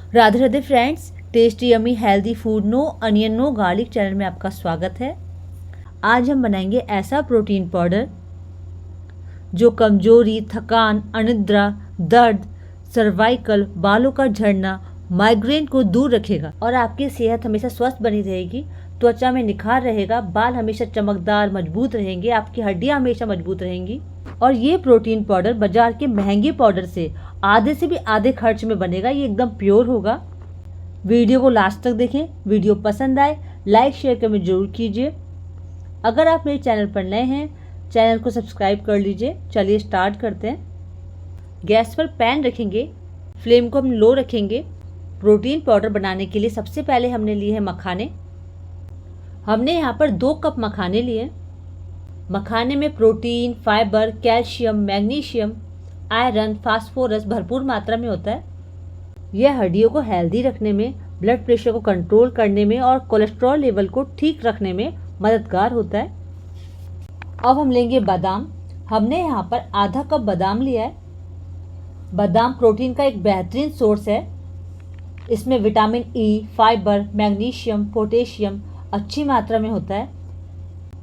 Radhe Radhe friends, tasty yummy healthy food no onion no garlic channel में आपका स्वागत है। आज हम बनाएंगे ऐसा प्रोटीन पाउडर जो कमजोरी, थकान, अनिद्रा, दर्द, सर्वाइकल, बालों का झड़ना, माइग्रेन को दूर रखेगा और आपकी सेहत हमेशा स्वस्थ बनी रहेगी। त्वचा में निखार रहेगा, बाल हमेशा चमकदार मजबूत रहेंगे, आपकी हड्डियां हमेशा मजबूत रहेंगी। और ये प्रोटीन पाउडर बाजार के महंगे पाउडर से आधे से भी आधे खर्च में बनेगा। ये एकदम प्योर होगा। वीडियो को लास्ट तक देखें। वीडियो पसंद आए लाइक शेयर कमेंट जरूर कीजिए। अगर आप मेरे चैनल पर नए हैं, चैनल को सब्सक्राइब कर लीजिए। चलिए स्टार्ट करते हैं। गैस पर पैन रखेंगे, फ्लेम को हम लो रखेंगे। प्रोटीन पाउडर बनाने के लिए सबसे पहले हमने लिए हैं मखाने। हमने यहाँ पर 2 कप मखाने लिए। मखाने में protein, fibre, calcium, magnesium, iron, phosphorus भरपूर मात्रा में होता है। यह हड्डियों को हेल्दी रखने में, ब्लड प्रेशर को कंट्रोल करने में और कोलेस्ट्रॉल लेवल को ठीक रखने में मददगार होता है। अब हम लेंगे बादाम। हमने यहाँ पर आधा कप बादाम लिया है। बादाम प्रोटीन का एक बेहतरीन सोर्स है। इसमें vitamin E, fibre, magnesium, potassium अच्छी मात्रा में होता है।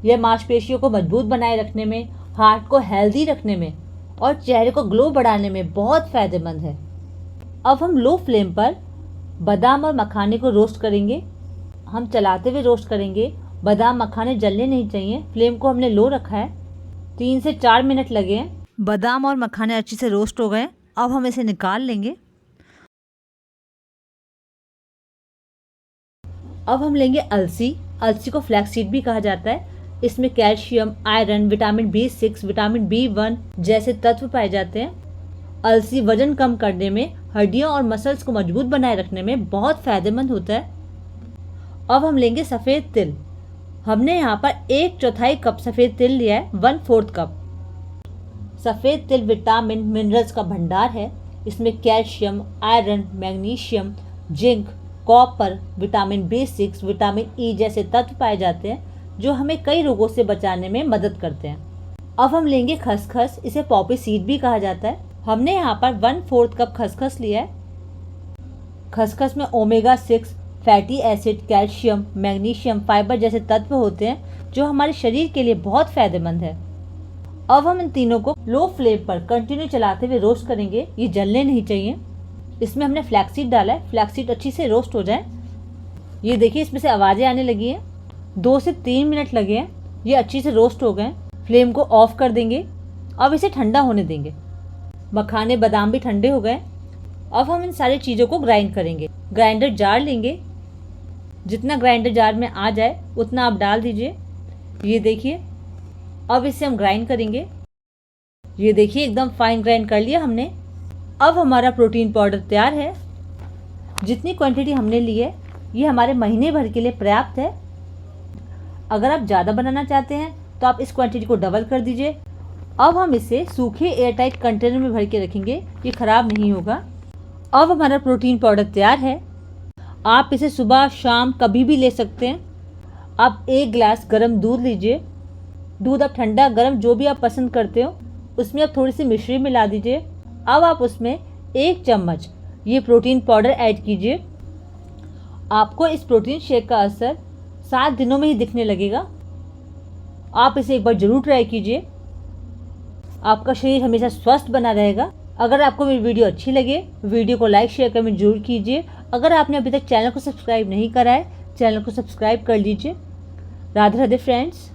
यह मांसपेशियों को मजबूत बनाए रखने में, हार्ट को हेल्दी रखने में और चेहरे को ग्लो बढ़ाने में बहुत फायदेमंद है। अब हम लो फ्लेम पर बादाम और मखाने को रोस्ट करेंगे। हम चलाते हुए रोस्ट करेंगे। बादाम मखाने जलने नहीं चाहिए। फ्लेम को हमने लो रखा है। 3 से 4 मिनट लगे हैं। बादाम और मखाने अच्छे से रोस्ट हो गए। अब हम इसे निकाल लेंगे। अब हम लेंगे अलसी। अलसी को फ्लैक्सीड भी कहा जाता है। इसमें calcium, iron, vitamin B6, vitamin B1 जैसे तत्व पाए जाते हैं। अलसी वजन कम करने में, हड्डियों और मसल्स को मजबूत बनाए रखने में बहुत फायदेमंद होता है। अब हम लेंगे सफ़ेद तिल। हमने यहाँ पर 1/4 कप सफ़ेद तिल लिया है, 1/4 कप। सफ़ेद तिल विटामिन मिनरल्स का भंडार है। इसमें calcium, iron, magnesium, zinc, copper, vitamin B6, vitamin E जैसे तत्व पाए जाते हैं जो हमें कई रोगों से बचाने में मदद करते हैं। अब हम लेंगे खसखस। इसे पॉपी सीड भी कहा जाता है। हमने यहाँ पर 1/4 कप खसखस लिया है। खसखस में omega 6 fatty acid, calcium, magnesium, fibre जैसे तत्व होते हैं जो हमारे शरीर के लिए बहुत फायदेमंद है। अब हम इन तीनों को लो फ्लेम पर कंटिन्यू चलाते हुए रोस्ट करेंगे। ये जलने नहीं चाहिए। इसमें हमने फ्लैक्सीड डाला है। फ्लैक्सीड अच्छी से रोस्ट हो जाए। ये देखिए इसमें से आवाज़ें आने लगी हैं। 2 से 3 मिनट लगे हैं। ये अच्छी से रोस्ट हो गए। फ्लेम को ऑफ कर देंगे। अब इसे ठंडा होने देंगे। मखाने, बादाम भी ठंडे हो गए। अब हम इन सारी चीज़ों को ग्राइंड करेंगे। ग्राइंडर जार लेंगे। जितना ग्राइंडर जार में आ जाए उतना आप डाल दीजिए। ये देखिए अब इसे हम ग्राइंड करेंगे। ये देखिए एकदम फाइन ग्राइंड कर लिया हमने। अब हमारा प्रोटीन पाउडर तैयार है। जितनी क्वांटिटी हमने ली है ये हमारे महीने भर के लिए पर्याप्त है। अगर आप ज़्यादा बनाना चाहते हैं तो आप इस क्वांटिटी को डबल कर दीजिए। अब हम इसे सूखे एयरटाइट कंटेनर में भर के रखेंगे। ये ख़राब नहीं होगा। अब हमारा प्रोटीन पाउडर तैयार है। आप इसे सुबह शाम कभी भी ले सकते हैं। आप 1 गिलास गर्म दूध लीजिए। दूध आप ठंडा गर्म जो भी आप पसंद करते हो उसमें आप थोड़ी सी मिश्री मिला दीजिए। अब आप उसमें 1 चम्मच ये प्रोटीन पाउडर ऐड कीजिए। आपको इस प्रोटीन शेक का असर 7 दिनों में ही दिखने लगेगा। आप इसे एक बार ज़रूर ट्राई कीजिए। आपका शरीर हमेशा स्वस्थ बना रहेगा। अगर आपको मेरी वीडियो अच्छी लगे, वीडियो को लाइक शेयर कमेंट जरूर कीजिए। अगर आपने अभी तक चैनल को सब्सक्राइब नहीं करा है, चैनल को सब्सक्राइब कर लीजिए। राधे राधे फ्रेंड्स।